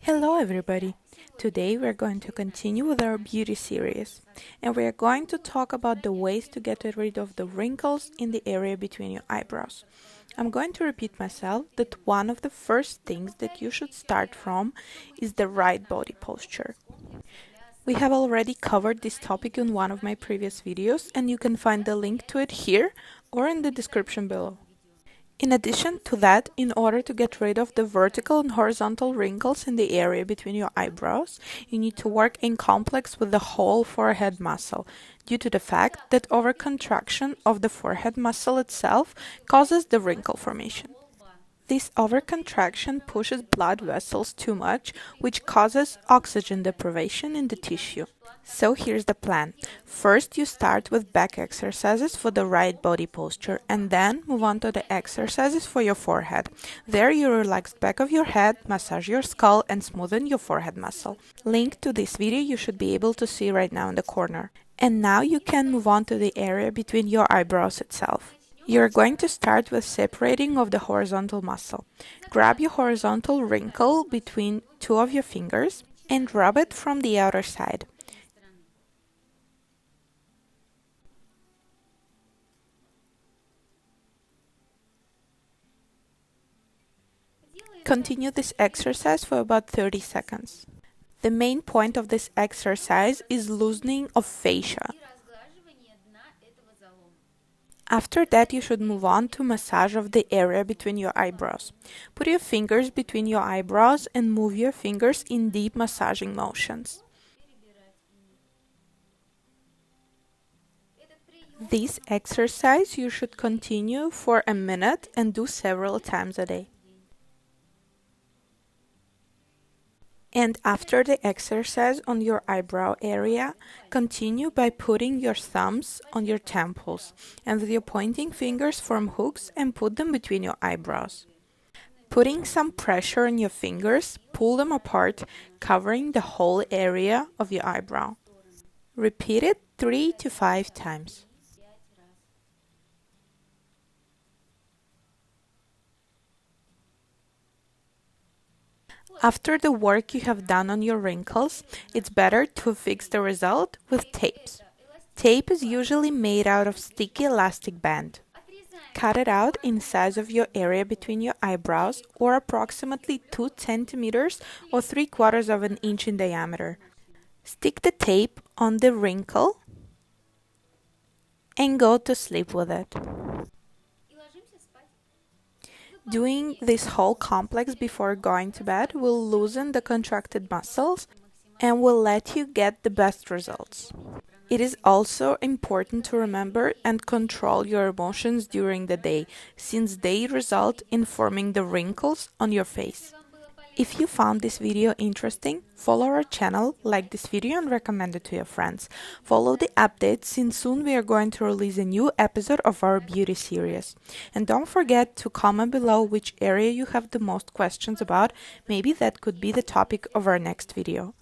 Hello everybody! Today we're going to continue with our beauty series and we are going to talk about the ways to get rid of the wrinkles in the area between your eyebrows. I'm going to repeat myself that one of the first things that you should start from is the right body posture. We have already covered this topic in one of my previous videos and you can find the link to it here or in the description below. In addition to that, in order to get rid of the vertical and horizontal wrinkles in the area between your eyebrows, you need to work in complex with the whole forehead muscle, due to the fact that overcontraction of the forehead muscle itself causes the wrinkle formation. This overcontraction pushes blood vessels too much, which causes oxygen deprivation in the tissue. So here's the plan. First, you start with back exercises for the right body posture and then move on to the exercises for your forehead. There you relax the back of your head, massage your skull and smoothen your forehead muscle. Link to this video you should be able to see right now in the corner. And now you can move on to the area between your eyebrows itself. You're going to start with separating of the horizontal muscle. Grab your horizontal wrinkle between two of your fingers and rub it from the outer side. Continue this exercise for about 30 seconds. The main point of this exercise is loosening of fascia. After that, you should move on to massage of the area between your eyebrows. Put your fingers between your eyebrows and move your fingers in deep massaging motions. This exercise you should continue for a minute and do several times a day. And after the exercise on your eyebrow area, continue by putting your thumbs on your temples and with your pointing fingers form hooks and put them between your eyebrows. Putting some pressure on your fingers, pull them apart, covering the whole area of your eyebrow. Repeat it 3 to 5 times. After the work you have done on your wrinkles, it's better to fix the result with tapes. Tape is usually made out of sticky elastic band. Cut it out in size of your area between your eyebrows or approximately 2 centimeters or 3/4 of an inch in diameter. Stick the tape on the wrinkle and go to sleep with it. Doing this whole complex before going to bed will loosen the contracted muscles and will let you get the best results. It is also important to remember and control your emotions during the day, since they result in forming the wrinkles on your face. If you found this video interesting, follow our channel, like this video and recommend it to your friends. Follow the updates since soon we are going to release a new episode of our beauty series. And don't forget to comment below which area you have the most questions about, maybe that could be the topic of our next video.